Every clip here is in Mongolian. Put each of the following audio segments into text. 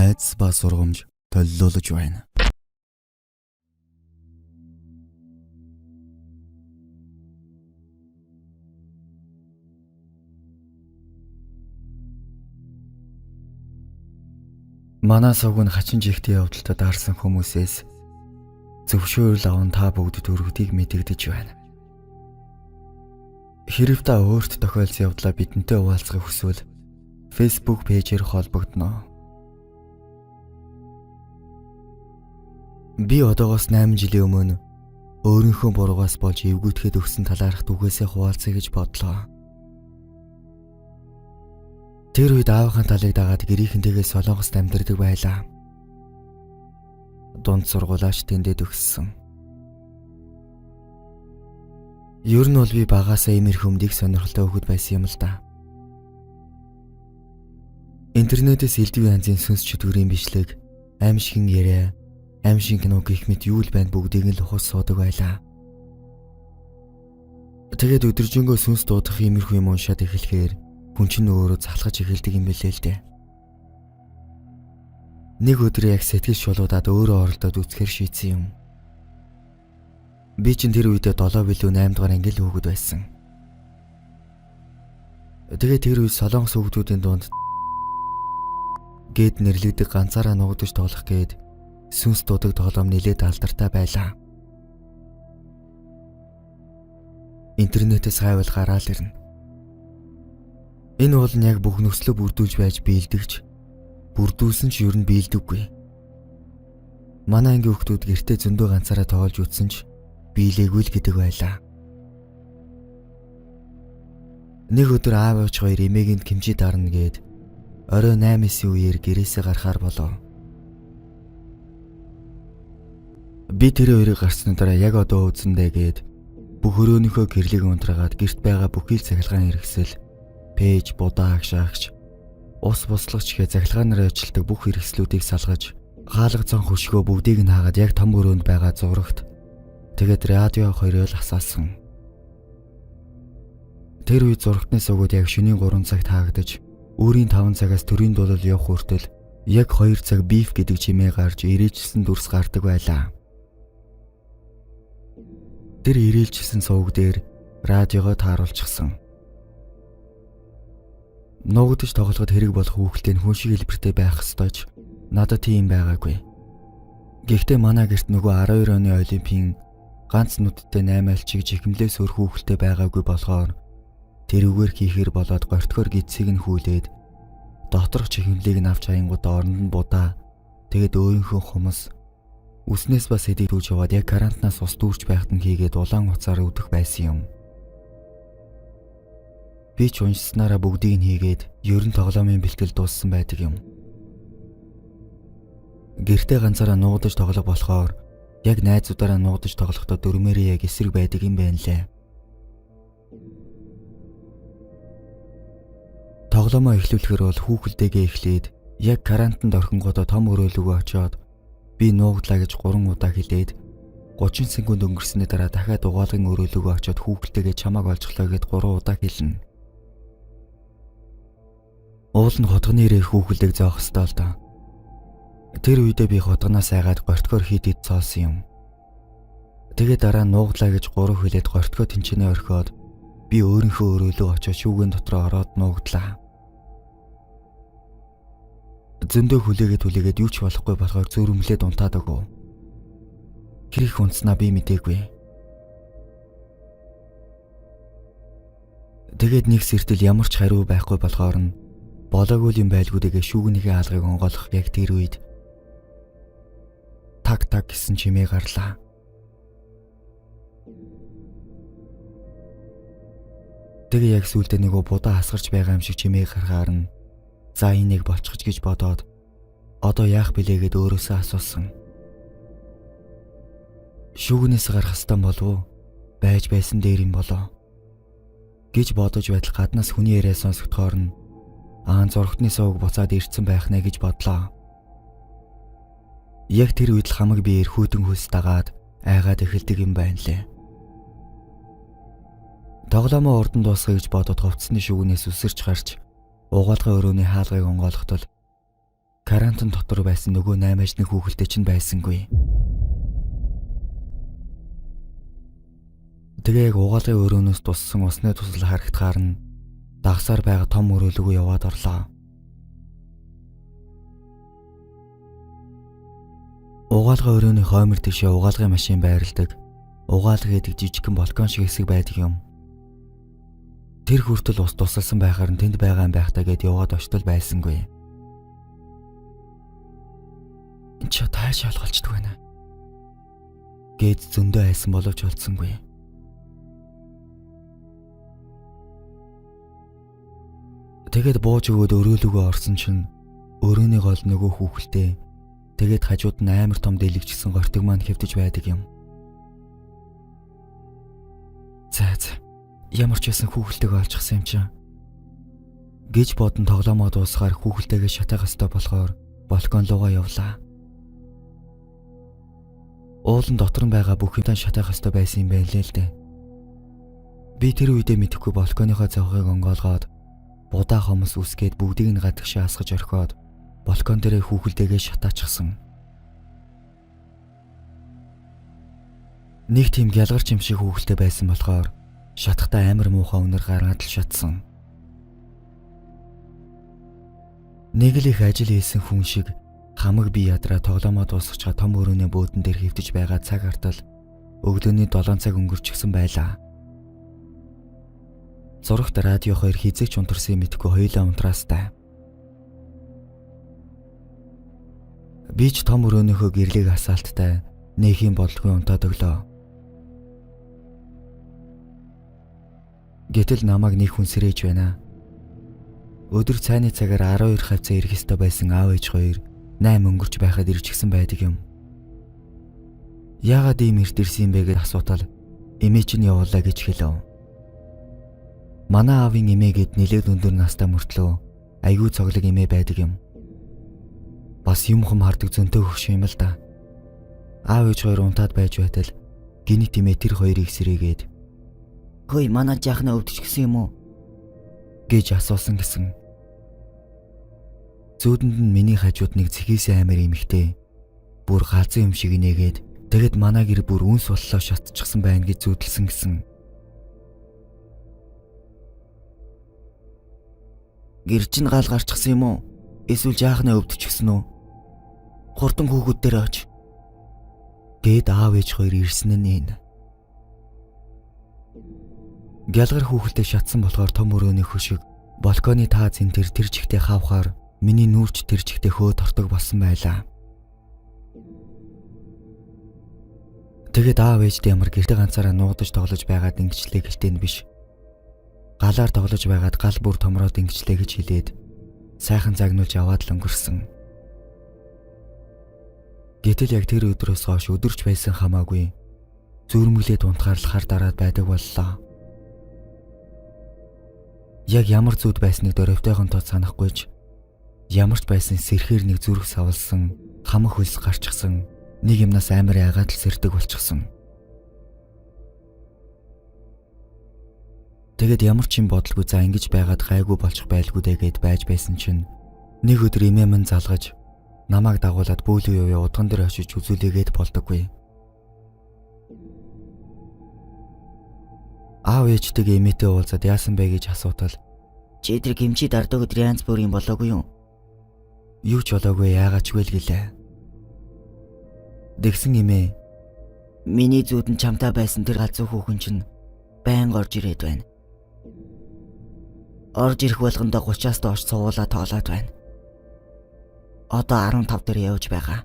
Найз ба сургамж төлөвлөж байна. Манай сувг нь хачин жигтэй явдалтай даарсан хүмүүсээс зөвшөөрөл аван та бүгд дөрөвдгийг мэдэгдэж байна. Хэрв та өөрт тохиолдсон явдлаа бидэнтэй хуваалцахыг хүсвэл Facebook пэйжээр холбогдно. Би одоогоос 8 жилийн өмнө өөрийнхөө буруугаас болж эвгүйтгэхэд өгсөн талаарх түгээсээ хуваалцъя гэж бодлоо. Тэр үед аавынхаа талыг дагаад гэрийнхэнтэйгээ Солонгост амьдардаг байлаа. Дунд сургуулаач тэндээ төгссөн. Ер нь бол би багаасаа иймэрхүү өмдийг сонирхолтой хөхөд байсан юм л да. Интернетээс элдв янзын сүнс чөтгөрийн бичлэг, аимшигын яриа, аимшиг кино гэх мэт юу л байна бүгдийг нь л ухаж суудаг байлаа. Тэгээд өдөржингөө сүнс дуудах иймэрхүү юм уншаад эхлэхээр хүн чинь өөрөө залхаж эхэлдэг юм билээ л дээ. Нэг өдөр яг сэтгэл шулуудаад өөрөө оролдоод үсгэр шийдсэн юм. Би чинь тэр үедээ 7 билүү 8 дугаар анги л хүүхэд байсан. Тэгээд тэр үед Солонгос хүүхдүүдийн дунд гээд нэрлэгдэх ганцаараа нуугдаж тоглох гээд сүнс дуудаг тоглоом нэлээд алдартай байлаа. Интернетээс хайвал гараал ирнэ. Энэ бол нь яг бүх нөхцөлөө бүрдүүлж байж биелдэгч, бүрдүүлсэн ч ер нь биелдэггүй. Манай ангийн хүүхдүүд гэртээ зөндөө ганцаараа тоглож үтсэн ч биелээгүй л гэдэг байлаа. Нэг өдөр аав ээж хоёр эмээгийн кимжи дарна гээд орой 8-9 үеэр гэрээсээ гарахаар болов. Би тэр хоёрыг гарсны дараа яг одоо үзэндээ гээд бүх өрөөнийхөө гэрлийг унтраагаад гэрт байгаа бүхий л цахилгаан хэрэгсэл, пэйж, будаа агшаагч, ус буслагч гэх цахилгаанаар ажилладаг бүх хэрэгслүүдийг салгаж, хаалга цон хөшгөө бүгдийг нь хаагаад яг том өрөөнд байгаа зурагт тэгээд радио хоёроо л асаасан. Тэр үе зурагтны сувгууд яг шөнийн 3 цагт хаагдаж, өөрийн 5 цагаас төрийн дуулал явах хүртэл яг 2 цаг биф гэдэг чимээ гарч ирээчсэн дүрс гардаг байлаа. Тэр ирээлжсэн сувг дээр радиогоо тааруулчихсан. Нуугдаж тоглоход хэрэг болох хүүхэлтэй нь хүн шиг хэлбэртэй байх ёстой ч надад тийм байгаагүй. Гэхдээ манай гэрт нөгөө 12 оны олимпийн ганц нүдтэй 8 альчиг жихмлээс өөр хүүхэлтэй байгаагүй болохоор тэрүүгээр хийхэр болоод гортгоор гидсийг нь хүлээд доторх чихмлийг нь авч аянгуудаа оронд нь будаа тэгээд өөрийнхөө хумс үснээс бас эдийг түүж яваад яг карантинаас ус дүүрч байхад нь хийгээд улаан уцаар өвдөх байсан юм. Би ч уншснараа бүгдийг нь хийгээд ер нь тоглоомын бэлтгэл дууссан байдаг юм. Гэртээ ганцаараа нуугдаж тоглох болохоор яг найзуудаараа нуугдаж тоглохдоо дөрмээрээ яг эсрэг байдаг юм байна лээ. Тоглоомоо эхлүүлэхээр бол хүүхэлдэйгээ эхлээд яг карантинд орхингуудаа том өрөөлөгөө очоод би нуугдлаа гэж 3 удаа хэлээд 30 секунд өнгөрсөний дараа дахиад угаалгын өрөөлөгөө очоод хүүхэлдэйгээ чамааг олжглоо гэд 3 удаа хэлнэ. Уул нь хотгоны ирэх хүүхэлдэг зоох ёстой л доо. Тэр үедээ би хотгоноос айгаад гортгоор хийдэд цоосон юм. Тэгээд дараа нуугдлаа гэж 3 хэлээд гортгоо тэнчэнэ орхиод би өөрийнхөө өрөөлөө очоод шүүгэн дотроо ороод нуугдлаа. Зөндөө хүлээгээд юу ч болохгүй болохоор зөрөмлээд унтаад өгөө. Хэрэг унтснаа би мэдээгүй. Тэгээд нэг сэртэл ямар ч хариу байхгүй болохоор нь болоогүй юм байлгүйдэгээ шүүгнийхээ хаалгыг онгойлгох яг тэр үед так гэсэн чимээ гарлаа. Тэгээ яг сүултээ нөгөө будаа хасгарч байгаа юм шиг чимээ гарахаар нь за энийг болчихж гэж бодоод одоо яах билээ гэд өөрөөсөө асуусан. Шүүгнээс гарах стан болов байж байсан дээр юм болоо гэж бодож байтал гаднаас хүний яриа сонсогдохоор нь зургтны сувг буцаад ирцэн байх нэ гэж бодлоо. Яг тэр үед л хамаг би эрхүүдэн хөлс дагаад айгаад эхэлдэг юм байна лээ. Тоглоомоо урдан дуусгая гэж бодоод хувцсны шүүгнээс үсэрч гарч угаалгын өрөөний хаалгыг онгойлготол Карантин дотор байсан нөгөө 8 ажны хүүхэлдэй чинь байсангүй. Тэгээ яг угаалгын өрөөнөөс туссан усны тусал харагдахаар нь дагсаар байгаа том өрөөлөгөө яваад орлоо. Угаалгын өрөөний хоймор тишээ угаалгын машин байрладаг. Угаалга гэдэг жижигхэн балкон шиг хэсэг байдаг юм. Тэр хүртэл ус тусалсан байхаар нь тэнд байгаа юм байх та гэд яваад очтол байсангүй. Энд ч тааш шалгалцдаг байна. Гээд зөндөө айсан боловч олдсонгүй. Тэгээд бууж өгөөд өрөөлөгөө орсон чинь өрөөний гол нөгөө хүүхэлтэй тэгээд хажууд нь амар том дэлгэжсэн гортог маань хэвдэж байдаг юм. Заац. Ямар ч байсан хүүхэлтэйг олчихсан юм чинь. Гэж бодон тоглоомоо дуусгаар хүүхэлтэйгээ шатаах ёстой болохоор балкон руугаа явлаа. Уулын дотор нь байгаа бүх юмтай шатаах ёстой байсан юм байна лээ л дээ. Би тэр үедээ мэдэхгүй балконыхоо завхыг онгоолгоод будаа хомс үсгээд бүгдийг нь гадагшаа асгаж орхиод балкон дээрээ хүүхэлтэйгээ шатаачихсан. Нэг тийм гялгарч юм шиг хүүхэлтэй байсан болохоор шатахтаа амар муухай өнөр гаргаад л шатсан. Нэг л их ажил хийсэн хүн шиг хамаг би ядраа тоглоомоо дуусгачаа том өрөөний бөөдөн дээр хэвтэж байгаа цаг хартал өглөөний 7 цаг өнгөрчихсөн байлаа. Зурагт радио хоёр хизээч унтарсан мэдхгүй хоёулаа унтраастай. Би ч том өрөөнийхөө гэрлийг асаалттай нээхийн бодлогын унтаад өглөө. Гэтэл намайг нэг хүн сэрэж байна. Өдөр цайны цагаар 12 хавцаа ирэх ёстой байсан аав ээж хоёр 8 өнгөрч байхад ирчихсэн байдаг юм. Яагаад ийм эрт ирсэн бэ гэж асуутал эмээ чинь явуулаа гэж хэлв. Манай аавын эмээгээд нэлээд өндөр настай мөртлөө айгүй цоглог эмээ байдаг юм. Бас юм хум хардаг зөнтөө хөвш юм л да. Аав ээж хоёр унтаад байж байтал гинэ тимээ тэр хоёрыг сэрээгээд "Хөөе, манай жаахна өвдчихсэн юм уу?" гэж асуусан гэсэн. Зүүдэнд нь миний хажууд нэг цэхээсээ амир эмэгтэй бүр галзуу юм шиг нээгээд тэгэд манай гэр бүр үнс боллоо шатчихсан байна гэж зүүдэлсэн гэсэн. "Гэр чинь гал гарчихсан юм уу? Эсвэл жаахна өвдчихсэн үү? Хурдан хүүхэд дээр оч." Гээд аав ээж хоёр ирсэн нь энэ. Гялгар хүүхэлтэй шатсан болохоор том өрөөний хөшиг балконы тааз энэ тэр чигтээ хавхаар миний нүүрч тэр чигтээ хөө тортог болсон байлаа. Тэгээд аав ээжтэй ямар гэрте ганцаараа нуудаж тоглож байгаад ингэчлээ гэлтэй нь биш. Галаар тоглож байгаад гал бүр томроод ингэчлээ гэж хэлээд сайхан загнуулж аваад л өнгөрсөн. Гэтэл яг тэр өдрөөс хойш өдөрч байсан хамаагүй зүрмгэлээд унтахаар л хар дараад байдаг боллоо. Яг ямар зүуд байсныг дөрөвтэйхэн тод санахгүй ч ямар ч байсан сэрхээр нэг зүрх савлсан, хамаг хөлс гарчихсан, нэг юмнаас амар яагаад л сэрдэг болчихсон. Тэгэд ямар ч юм бодлого за ингэж байгаад гайгүй болчих байлгүй дээ гэд байж байсан чинь нэг өдөр эмээ минь залгаж намайг дагуулад бөөлөө яваа удган дээр очиж үзүүлээгээд болдоггүй. Аав ээжтэйгээ эмээтэй уулзаад яасан бэ гэж асуутал "Чи тэр гимчи дардаг өдөр янз бүрийн болоогүй юу?" "Юу ч болоогүй, яагаад ч вэл" гэлээ. Дэгсэн эмээ "Миний зүуд нь чамтай байсан тэр галзуу хүүхэн чинь байнга орж ирээд байна. Орж ирэх болгондоо 30-аас доош суулаа тоолоод байна. Одоо 15 дээр явж байгаа.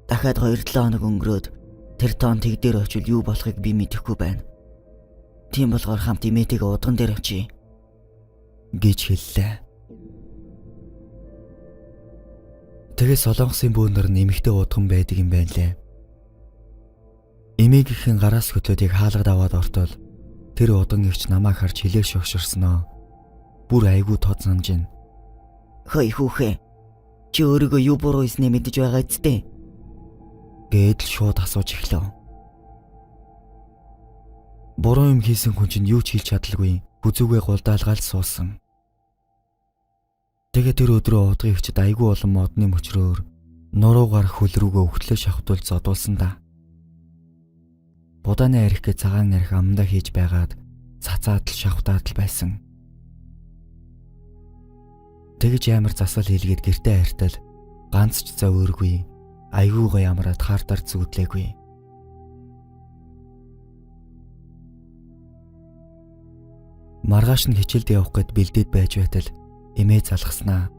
Дахиад 2-7 хоног өнгөрөөд тэр тоон тэг дээр очил юу болохыг би мэдэхгүй байна. Тийм болохоор хамт эмээтэйгээ удган дээр очие" гэж хэллээ. Тэгээ солонгосын бүүнээр нэмэгтэй удган байдаг юм байна лээ. Эмээгийнхэн гараас хөтлөөд яг хаалгад аваад ортол тэр удган эгч намайг харж хилээ шогшорсноо. Бүр айгүй тод санаж байна. "Хөөе хүүхээ, чи өөрийгөө юу буруу хийснээ мэдэж байгаа үсттэй?" гээд л шууд асууж эхлэв. Буруу юм хийсэн хүн чинь юу ч хэлж чадалгүй, хүзүүгээ гулдаалгаал суусан. Тэгээ тэр өдрөө удгийн хчид айгүй олон модны мөчрөөр нуруугаар хөл рүүгээ өгтлөө шахвтуул зодуулсан да. Будааны арх гэж цагаан арх амдаа хийж байгаад цацаад л шахвтаад л байсан. Тэгж амар засал хийлгээд гэртээ хайртал ганц ч зав өргүй айгуугаа ямраад хаартар зүудлээгүй. Маргааш нь хичээлд явах гээд бэлдээд байж байтал эмээ залгаснаа.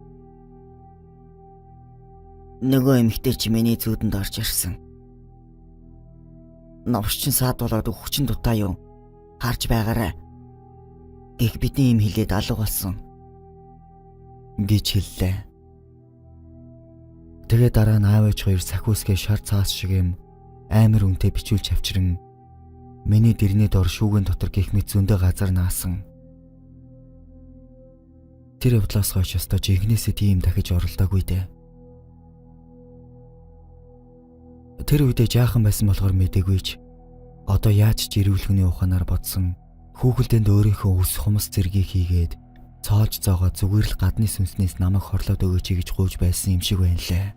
Нөгөө эмэгтэй чи миний зүүдэнд орж ирсэн. Новшчин саад болоод өгчин дутаа юу? Харж байгаарай. Гэх бидний юм хэлээд алга болсон. Гэж хэллээ. Тэгээ дараа нь аав ээж хоёр сахиусгээ шар цаас шиг юм амар үнэтэй бичүүлж авчран миний дэрний дор шүүгэн дотор гих мэт зөндөө газар наасан. Тэр явдлаас хойш өстө жинхнээсээ тийм дахиж оролдоогүй дээ. Тэр үедээ жаахан байсан болохоор мэдээгүй ч одоо яаж ч ирүүлэхний ухаанаар бодсон хүүхэлдэнд өөрийнхөө ус хумс зэргийг хийгээд цоолж зоогоо зүгээр л гадны сүнснээс намайг хорлоод өгөөч гэж гуйж байсан юм шиг байна лээ.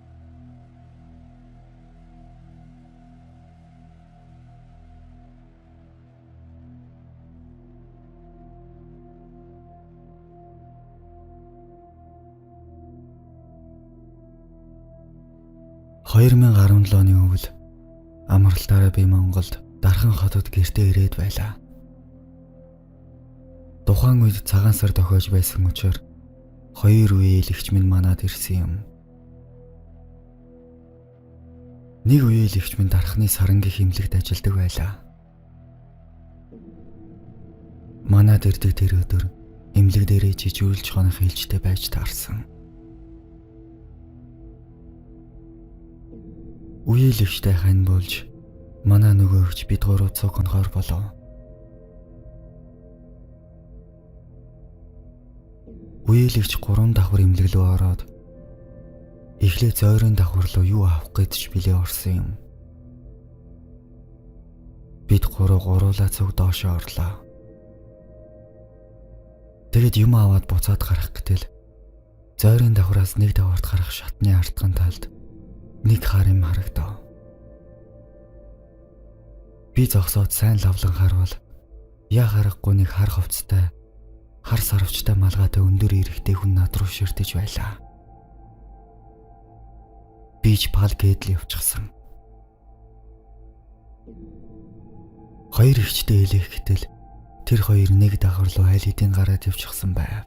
(2017 оны өвөл амралтаараа би Монголд дархан хотод гэртээ ирээд байлаа. Тухайн үед цагаан сар тохиож байсан учраас хоёр үеэлэгч минь манад ирсэн юм. Нэг үеэлэгч минь дархны сарангийн хэмлэгт ажилладаг байлаа. Манад ирдэг тэр өдөр эмнэлэг дээрээ жижигүүлж хонох хэлжтэй байж таарсан. Үеэлэгчтэй хань болж манай нөгөөгч бид гурав цуг хонхоор болов. Үеэлэгч 3 давхар эмнэлэг рүү ороод эхлээ зойрын давхар руу юу авах гэж билээ орсон юм. Бид гуруулаа цуг доошоо орлоо. Тэгэд юм аваад буцаад гарах гэтэл зойрын давхраас нэг давхарт гарах шатны артган талд нэг хар юм харагдав. Би зогсоод сайн лавлан харвал яа харахгүй нэг хар хувцастай хар сарвчтай малгайтай өндөр эрэхтэй хүн над руу ширтэж байлаа. Би ч пал гэдэл явчихсан. Хоёр ихчтэй хэлэх гэтэл тэр хоёр нэг давхар руу айл хэдийн гараад явчихсан байв.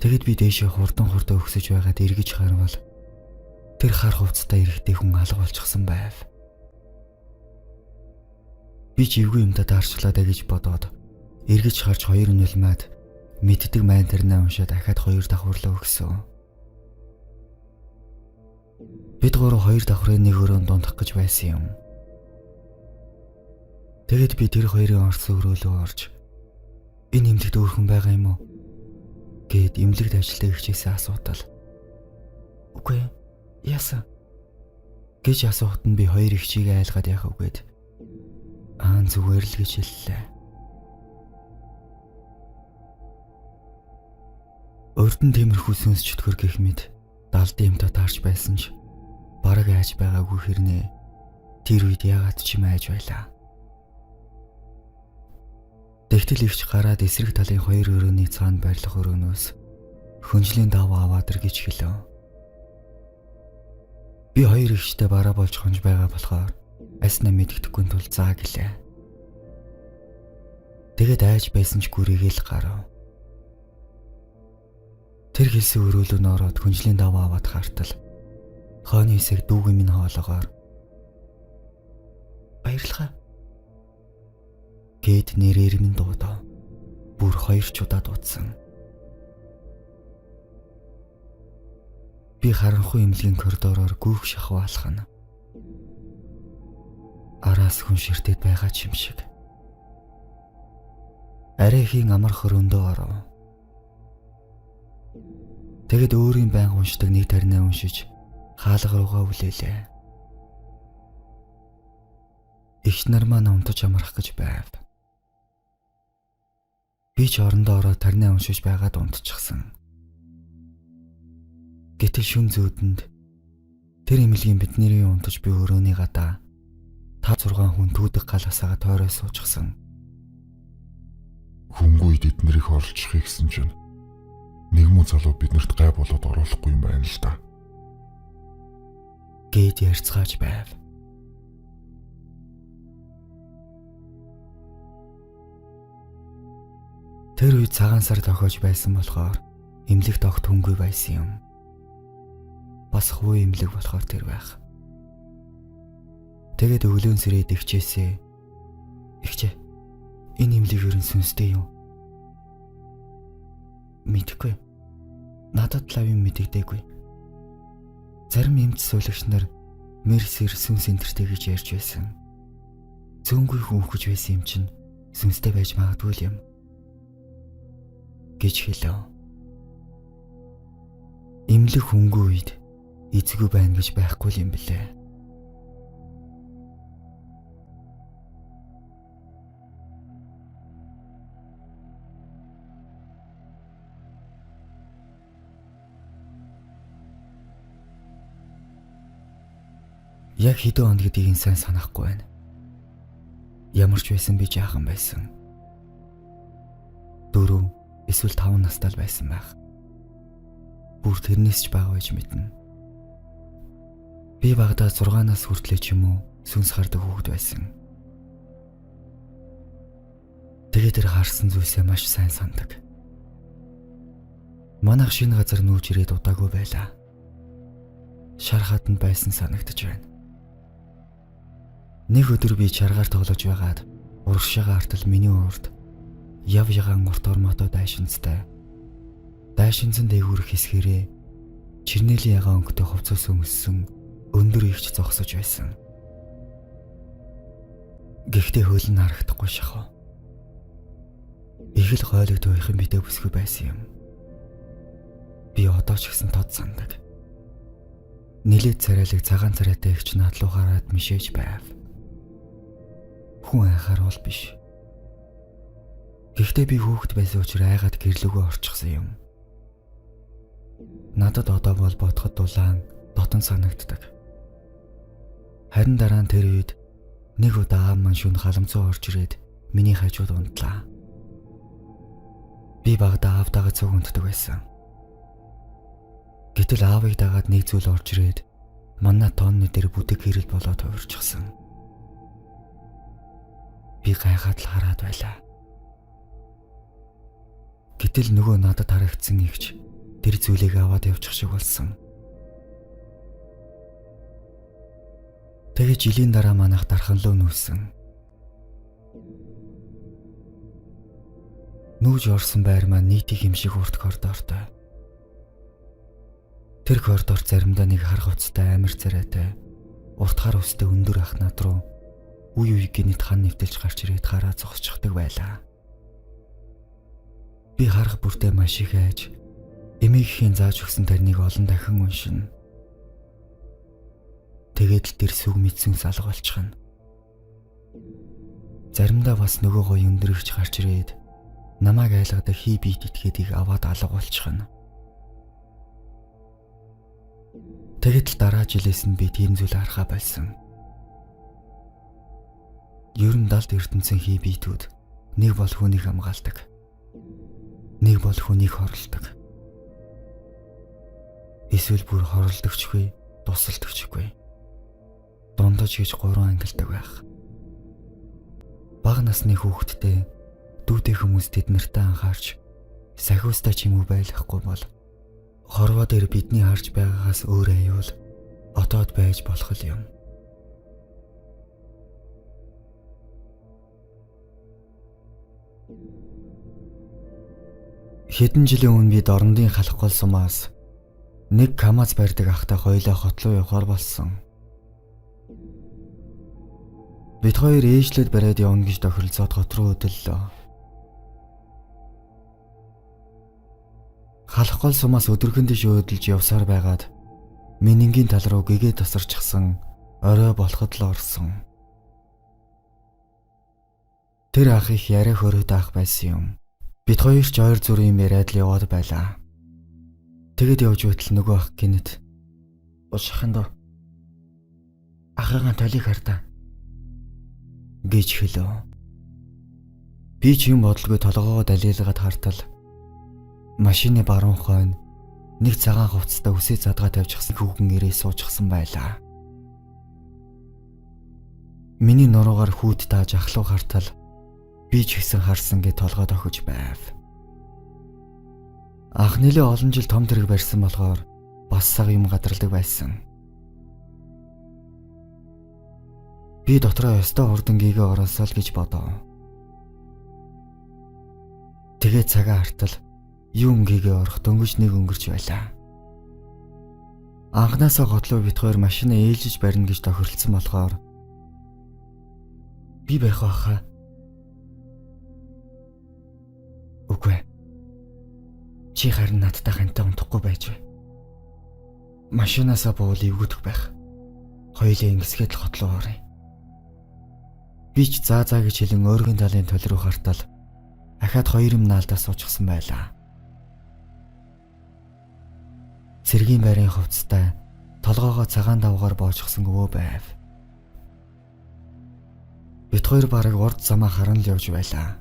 Тэгэд би дээшээ хурдан өксөж байгаад эргэж харвал тэр хар хувцастай эрэхтэй хүн алга болчихсон байв. Би ч эвгүй юмдаа даарчлаа гэж бодоод эргэж харж хоёр нь үлмээд мэддэг майн тэрнээ уншаад дахиад хоёр давхар руу өгсөн. Бид гурав хоёр давхрын нэг өрөөнд дундах гэж байсан юм. Тэгэд би тэр хоёрын орсон өрөөлөө орж энэ эмнэлэгт өөрхөн байгаа юм уу гэд эмнэлэгт ажилладаг ихчээсээ асуудал. Үгүй яасан гэж асуухад нь би хоёр ихчийг айлгаад яах үгээд зүгээр л гэж хэллээ. Урд нь тиймэрхүү сүнс чөтгөр гэх мэт далдын юмтай таарч байсан ч бараг айж байгаагүй хэрнээ тэр үед яагаад ч юм айж байлаа. Тэгтэл ихч гараад эсрэг талын хоёр өрөөний цаанд байрлах өрөөнөөс хөнжлийн даваа аваад ир гэж хэлв. Би хоёр ихчтэй бараа болж хонж байгаа болохоор аснаа мэддэхгүй тул заа гэлээ. Тэгэд айж байсан ч гүрийгэл гарав. Тэр хэлсэн өрөөлөө нөрөөд хөнжлийн даваа аваад хартал хойны хэсэг дүүгийн минь хоолоогоор баярлалаа гэд нэрээр минь дуудав. Бүр хоёр ч удаа дуудсан. Би харанхуй эмнэлгийн коридороор гүйх шахваалхана. Араас хүн ширтээд байгаа ч юм шиг. Арайхийн амар хөрөндөө оров. Тэгэд өөрийн байнга уншдаг нэг таринаа уншиж хаалга руугаа үлээлээ. Игч нар маань унтаж амрах гэж байв. Би ч орондоо ороод тарнаа уншиж байгаад унтчихсан. Гэтэл шүн зүүдэнд тэр эмнэлгийн бидний унтаж би өрөөний гадаа 5-6 хүн түүдэг гал асаага тойроо суучихсан. Хөнгүүд эднэрийг орлчихъя гэсэн чинь нэг мөн залуу биднэрт гай болоод оруулахгүй юм байна л да. Гээд ярьцгааж байв. Тэр үед цагаан сар тохиож байсан болохоор эмнэлэгт огт хүнгүй байсан юм. Бас хувь эмнэлэг болохоор тэр байх. Тэгээд өглөөн сэрээд ихчээсээ "Ихчээ, энэ эмнэлэг юу сүнстэй юм?" "Мэдхгүй. Надад лав юм мэдэгдээгүй. Зарим эмч суулагч нар мерсэр сүнс энтертэй гэж ярьж байсан. Зөөнгүй хүнхэж байсан юм чинь сүнстэй байж магадгүй юм" гэж хэлв. Эмнэлэг хөнгөө үед эзгүй байна гэж байхгүй юм билээ. Яг хэдэн он гэдгийг сайн санахгүй байна. Ямар ч байсан би жаахан байсан. 4 эсвэл 5 настай л байсан байх. Бүр тэрнээс ч бага байж мэднэ. Би багадаа 6 нас хүртлээ ч юм уу сүнс хардаг хүүхэд байсан. Тэгээд тэр харсан зүйлсээ маш сайн сандаг. Манайх шинэ газар нүүж ирээд удаагүй байлаа. Шар хатанд байсан санагдаж байна. Нэг өдөр би чаргаар тоглож байгаад урагшаага артал миний урд яв ягаан урт ормото дайшинцтай. Дайшинцэн дээгүүрх хэсгэрээ чирнэлийн ягаан өнгөтэй хувцас өмссөн өндөр ихч зогсож байсан. Гэхдээ хөл нь харагдахгүй шахав. Их л гойлогд уйхан битээ бүсгүй байсан юм. Би одоо ч гэсэн тод сандаг. Нилээд царайлаг цагаан царайтай ихч над руу хараад мишээж байв. Хүн айхаар бол биш. Гэхдээ би хүүхэд байсан учраас айгаад гэрлүүгөө орчихсон юм. Надад одоо бол бодоход дулаан дотн санагддаг. Харин дараа нь тэр үед нэг удаа аав маань шүн халамцуу орж ирээд миний хажууд унтлаа. Би багадаа аавтайгаа цуг унтдаг байсан. Гэтэл аавыг дагаад нэг зүйл орж ирээд манай тонны дээр бүдэг хэрэл болоод хувирчихсан. Би гайхаад л хараад байлаа. Гэтэл нөгөө надад харагдсан ихч тэр зүйлийг аваад явчих шиг болсон. Тэгээ жилийн дараа манайх дарханлуу нүүсэн. Нүүж орсон байр маань нийтийн юм шиг урт коридортой. Тэр коридор заримдаа нэг хар хувцастай амир царайтай урт хар устай өндөр ах над руу үе үе гинэт хан нэвтэлж гарч ирээд хараа зогсчихдаг байлаа. Би харах бүртээ маш их айж эмээгийн зааж өгсөн тарныг олон дахин уншина. Тэгээд л тэр сүг мэдсэн салга болчихно. Заримдаа бас нөгөө гоё өндөрөгч гарч ирээд намайг айлгадаг хий бит итгээдийг аваад алга болчихно. Тэгэд л дараа жилээс нь би тийм зүйл харахаа болсон. Ер нь далд ертөнцийн хий битүүд нэг бол хүнийг хамгаалдаг. Нэг бол хүнийг хорлдог. Эсвэл бүр хорлдогчгүй, тусалдагчгүй. Дундаж гэж 3 ангилдаг байх. Бага насны хүүхэдтэй дүүтэй хүмүүс тэднэртээ анхаарч сахиустай ч юм уу байлгахгүй бол хорвоо дээр бидний харж байгаагаас өөр аюул отоод байж болох юм. Хэдэн жилийн өмнө би дорндын халах гол сумаас нэг камаз барьдаг ахтай хоёлоо хотлоо явахаар болсон. Бид хоёр ээжлээд бариад явна гэж тохиролцоод хот руу өдөллөө. Халах гол сумаас өдөрхөн дэш өдөлж явсаар байгаад минингийн тал руу гэгээ тасарчихсан орой болоход л орсон. Тэр ах их яриа хөрөөд ах байсан юм. Бид хоёр ч ойр зүрийн яриад л яваад байлаа. Тэгэд явж байтал нөгөө ах гинэт. Ушханд ахыгаа толиг хардаа гэж хэлв. Би ч юм бодлого толгоогоо далиалгаад хартал машины баруун хойно нэг цагаан хувцастай үсээ задгаа тавьчихсан хүүхэн ирээ суучихсан байлаа. Миний нуруугаар хүүд тааж ахлуу хартал би ч гэсэн харсан гэ толгойд охиж байв. Ах нэлээ олон жил том тэрэг барьсан болохоор бас сав юм гадарладаг байсан. Би дотроо ёстой хурдан гээгээ ороосоо л гэж бодов. Тэгээ цагаан хартал юм гээгээ орох дөнгөж нэг өнгөрч байлаа. Анхнаасаа готлоо бит хоёр машинаа ээлжиж барина гэж тохиролцсон болохоор би байх байхаа. Үгүй. Чи харин надтай хантай унтахгүй байж бай. Машинаасаа буул эвгүдэх байх. Хоёулаа ингэсгээд л хотлоо оръё. Би ч заа гэж хэлэн өөрийн талын тол руу хартал ахаад хоёр юм наалдаа суучихсан байлаа. Цэргийн байрын хувцастай толгоогоо цагаан давгаар боочгсон өвөө байв. Бид хоёр бараг урд замаа харан л явж байлаа.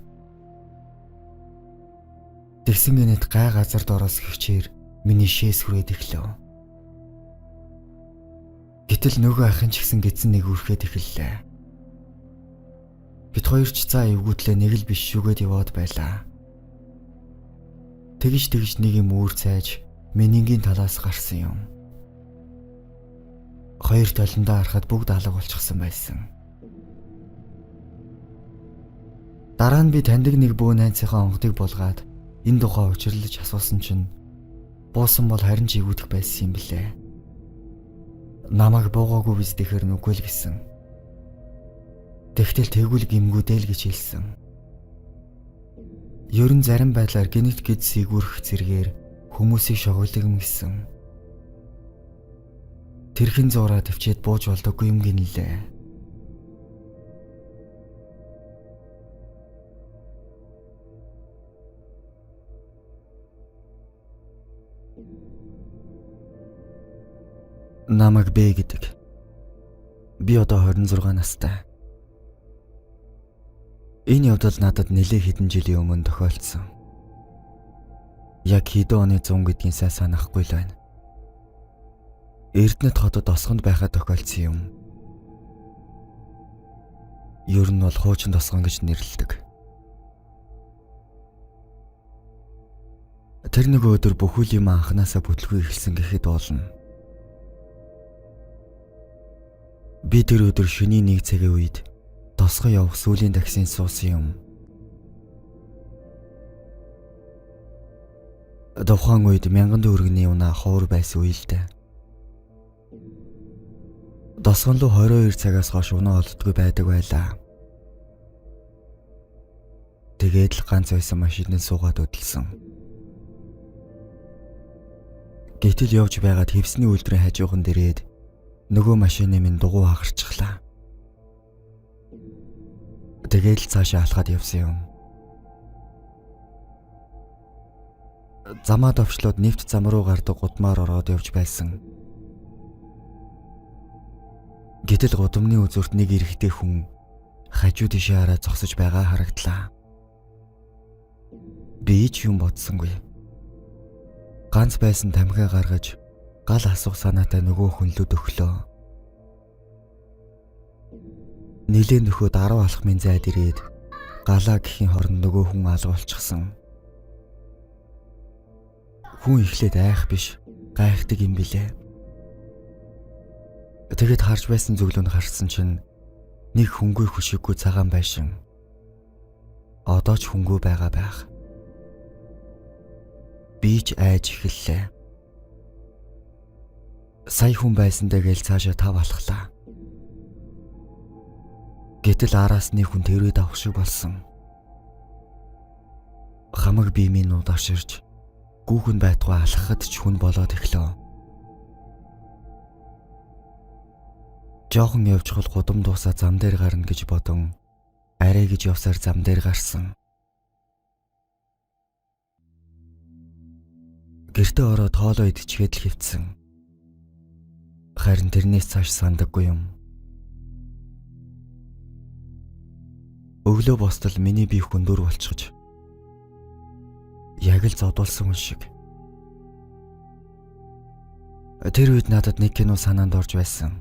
Тэгсэн гинэт гай газар дороос хөвчээр миний шээс хүрээд эхлэв. Гэтэл нөгөө ахын ч гэсэн гидсэн нэг үрхээд эхэллээ. Бид хоёр ч цаа эвгүүтлээ нэг л биш шүгээд яваад байлаа. Тэгж нэг юм үүр цайж минийгийн талаас гарсан юм. Хоёр толондоо харахад бүгд алга болчихсон байсан. Дараа нь би таньдаг нэг бөө найзынхаа онгодыг булгаад энэ тухай учирлаж асуусан чинь буусан бол харин ч ивгүдэх байсан юм блэ. Намайг буугаагүй биз тэгэхээр нүггүй л гэсэн. Тэгтэл тэгвэл гимгүүдэл гэж хэлсэн. Ерөн зарим байдлаар гинэт гидсийг үрэх зэргээр хүмүүсийг шогоолдог юм гэсэн. Тэрхэн зураа төвчээд бууж болдоггүй юм гинлээ. Намайг Бэ гэдэг. Би одоо 26 настай. Энэ явдал надад нэлээд хэдэн жилийн өмнө тохиолдсон. Яг хэдэн оны 100 гэдгийг сайн санахгүй л байна. Эрдэнэт хотод осгонд байхад тохиолдсон юм. Ер нь бол хуучин тосгон гэж нэрлэдэг. Тэр нэг өдөр бүхэл юм анханасаа бүтлгүй эхэлсэн гэхэд болно. Би тэр өдөр шөнийн 1 цагийн үед тосгоо явах сүүлийн таксинд суусан юм. Тухайн үед 1000 төгрөгийн унаа ховор байсан үе л дээ. Тосгон руу 22 цагаас хойш унаа олддгүй байдаг байлаа. Тэгээд л ганц байсан машинд суугаад хөдөлсөн. Гэтэл явж байгаад хэвсний үйлдвэрийн хажуухан дээрээд нөгөө машины минь дугуй хагарчихлаа. Тэгээд л цаашаа алхаад явсан юм. Замаа довчлоод нэвт зам руу гардаг гудмаар ороод явж байсан. Гэтэл гудамны үзүүрт нэг эрэгтэй хүн хажуу тийшээ хараад зогсож байгаа харагдлаа. Би ч юм бодсонгүй. Ганц байсан тамхиа гаргаж гал асуух санаатай нөгөө хүнлүүд өглөө. Нилийн нөхөд 10 алхмын зайд ирээд галаа гэхийн хоронд нөгөө хүн алга болчихсон. Хүн ихлээд айх биш, гайхдаг юм билээ. Тэгэд харж байсан зөвлөнд харсан чинь нэг хөнгөө хөшиггүй цагаан байшин. Одоо ч хөнгөө байгаа байх. Би ч айж эхэллээ. Сая хүн байсандаа гээл цаашаа тав алхлаа. Гэтэл араас нэг хүн тэрвээ давах шиг болсон. Хамаг биемийн удааширч гүүхэн байтугай алхахад ч хүн болоод эхлэв. Жохон явжхал гудам дуусаа зам дээр гарна гэж бодон арай гэж явсаар зам дээр гарсан. Гэртээ ороод хоолоо идчихээд л хэвтсэн. Харин тэрнээс цааш сандаггүй юм. Өглөө бостол миний бие хүндүр болчихж яг л зодуулсан хүн шиг. Тэр үед надад нэг кино санаанд орж байсан.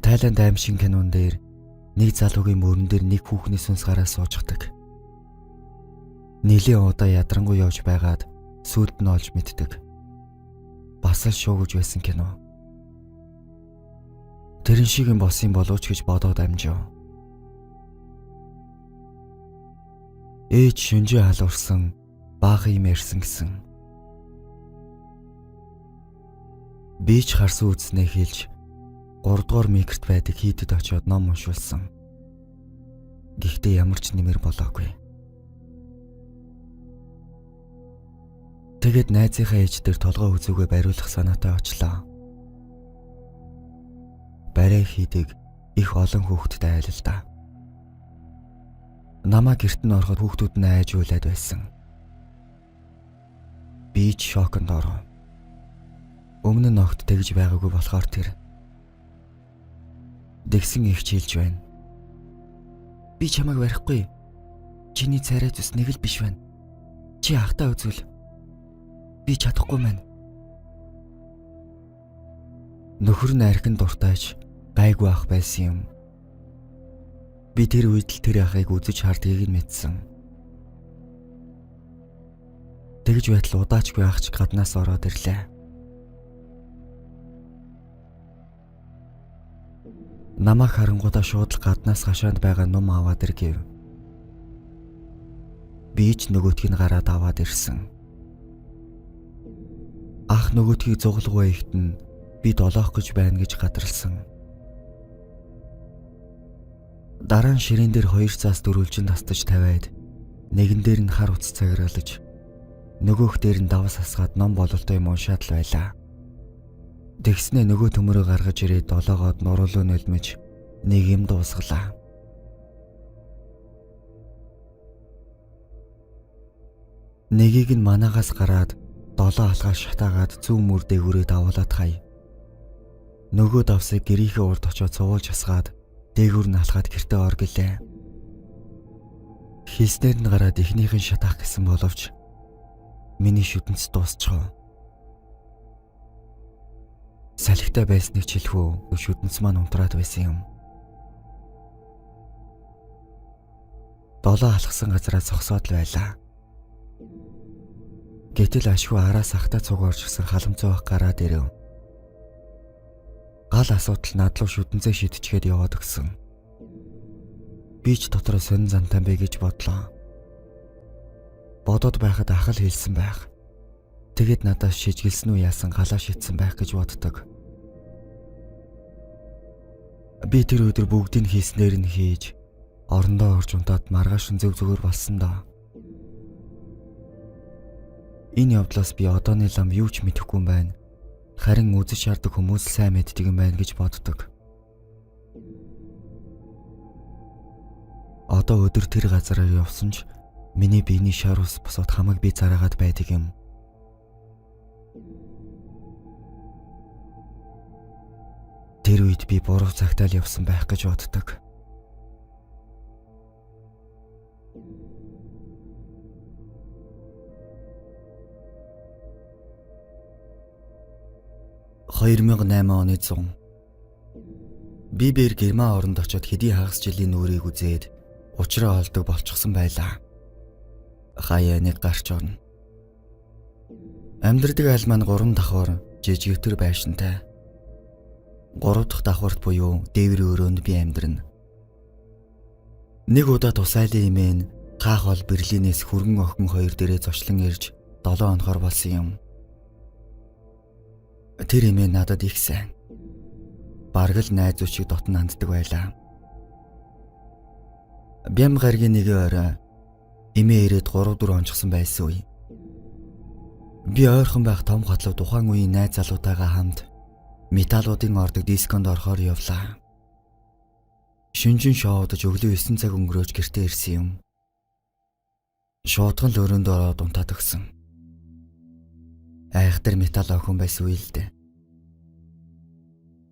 Тайланд аимшиг кинон дээр нэг залуугийн мөрөн дээр нэг хүүхний сүнс гараа сууждаг. Нилийн удаа ядрангуй явж байгаад сүлд нь олж мэддэг. Бас л шуугж байсан кино. Тэрэн шиг юм болсон болооч гэж бодоод амжив. Ээж шүнжээ халуурсан баахан юм ярьсан гэсэн. Би ч харсан үзнээ хэлж 3 дугаар микрт байдаг хийдэд очиод ном уншуулсан. Гэхдээ ямар ч нэмэр болоогүй. Тэгэд найзынхаа ээж дээр толгой үзүүгээ бариулах санаатай очлоо. Барай хийдэг их олон хүүхэдтэй айл л да. Намаа гэрт нь ороход хүүхдүүд нь айжуулаад байсан. Би ч шоконд оров. Өмнө нь огт тэгж байгаагүй болохоор тэр дэгсэн их чилж байна. Би чамайг барихгүй. Чиний царай зүс нэг л биш байна. Чи ахтаа үзвэл би чадахгүй маань. Нөхөр нь архин дуртайч гайгүй ах байсан юм. Би тэр үед л тэр ахыг үзэж хардгийг нь мэдсэн. Тэгж байтал удаачгүй ахч гаднаас ороод ирлээ. Намайг харангуудаа шууд л гаднаас хашаанд байгаа ном аваад иргэв. Би ч нөгөөтгийг гараад аваад ирсэн. Ах нөгөөтгийг зуглгүй ихт нь би долоох гэж байна гэж гадарлсан. Дараа нь ширээн дээр 2 цаас дөрвөлжин тастаж тавиад нэгэн дээр нь хар утас цагираалж нөгөөх дээр нь давас хасгаад ном бололтой юм уншаад л байлаа. Тэгснээ нөгөө төмөрөө гаргаж ирээд долоогоод нуруулуу нөлмөж нэг юм дуусглаа. Нэгийг нь манаагаас гараад долоо алгаа шатаагаад зүүн мөр дээгүүрээ давуулаад хай. Нөгөө давсыг гэрийнхээ урд очиод цувуулж хасгаад дээгүүр нь алхаад гэртээ ор гэлээ. Хийснээр нь гараад эхнийхэн шатаах гэсэн боловч миний шүтэнц дуусчихв. Салхитай байсныг чилхүү шүтэнц маань унтраад байсан юм. Долоо алхсан газараа зогсоод л байлаа. Гэтэл ашгүй араас ахта цуг орж гисэн халамцаа байх гараад ирэв. Гал асуудал надлуу шүтэнцээ шидчихэд яваад өгсөн. Би ч дотроо сонин зантай бэ гэж бодлоо. Бодоод байхад ах л хэлсэн байх. Тэгэд надаас шижгэлсэн үү яасан галаа шидсэн байх гэж боддог. Би тэр өдөр бүгдийг хийснээр нь хийж орондоо орж унтаад маргааш зөв зүгээр болсон доо. Энэ явдлаас би одооны лам юу ч мэдэхгүй юм байна. Харин үзэж шаарддаг хүмүүс сайн мэддэг юм байна гэж боддог. Одоо өдөр тэр газараар явсан ч миний биений шар ус босоод хамаг би зараагаад байдаг юм. Тэр үед би буруу цагтаа л явсан байх гэж боддог. «2008 оны 100. Би бээр Герман оронд очиод хэдий хагас жилийн нүрийг үзээд учраа олдог болчихсон байлаа. Хаяа нэг гарч орно. Амьдрдаг айл маань 3 давхар жижигтэр байшинтай. 3 дахь давхарт буюу дээврийн өрөөнд би амьдрна. Нэг удаа тусайлын имэн хаах ол Берлинээс хөргөн охин 2 дээрээ зочлон ирж 7 хоногор болсон юм. Тэр имэн надад их сайн. Бараг л найз зүчиг дотн ханддаг байлаа. Бям гаргийн нэг орой имээ ирээд 3-4 онцгсон байсан үе. Би ойрхон байх том хотлоо тухайн үеийн найз залуутайгаа хамт металлуудын ордог дисконд орохоор явлаа. Шүнжин шоудаж өглөө 9 цаг өнгөрөөж гэртээ ирсэн юм. Шуудхан л өрөөнд ороод унтаад өгсөн. 9 цагт ороод ирсэн. 10 цагийн өмнө гэртээ ирсэн. 11 цагийн өмнө Айхтар металл охин байсан үе л дээ.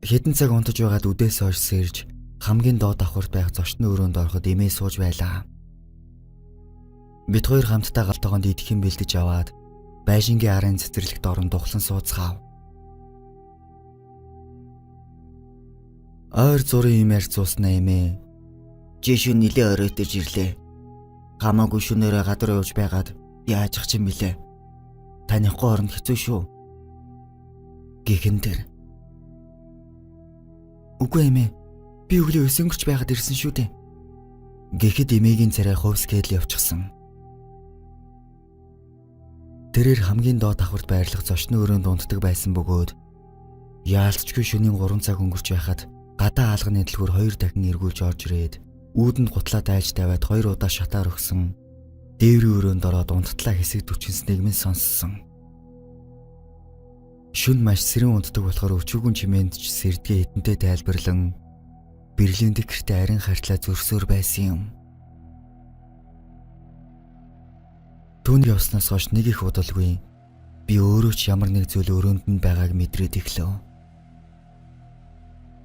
Хэдэн цаг унтаж байгаад үдээс хойш сэрж хамгийн доод давхарт байх зочны өрөөнд ороход эмээ сууж байлаа. Бид хоёр хамтдаа галтгоонд идэхэн бэлдэж аваад байшингийн арын цэцэрлэгт орон духлан сууцгаав. Ойр зургийн юм ярьцуулснаа эмээ. Жишүү нилээ оройтож ирлээ. Хамаагүй шөнөөрөө гадар явж байгаад яачих ч юм бэлээ. Танихгүй оронд хэцүү шүү. Гихэн тэр. Үгүй эмээ. Би өглөө 9:00 байгаад ирсэн шүү дээ. Гэхэд эмээгийн царай хувьсгээд л явчихсан. Тэрээр хамгийн доод давхарт байрлах зочны өрөөнд унтдаг байсан бөгөөд яалтчгүй шөнийн 3 цаг өнгөрч байхад гадаа алганы дэлгүүр 2 дахин эргүүлж орж ирээд үүдэнд гутлаа дайлж тавиад 2 удаа шатаар өгсөн. Дээврийн өрөөнд ороод унттлаа хэсэг түвчинснэг минь сонссон. Шүн маш сэрэн унтдаг болохоор өчүүгүн чимээнд ч сэрдгээ хитэнтэй тайлбарлан бэрлийн дэгэртээ арин хартлаа зөрсөөр байсан юм. Түүнд явснаас хойш нэг их удалгүй би өөрөө ч ямар нэг зүйл өрөөнд нь байгааг мэдрээд эхлэв.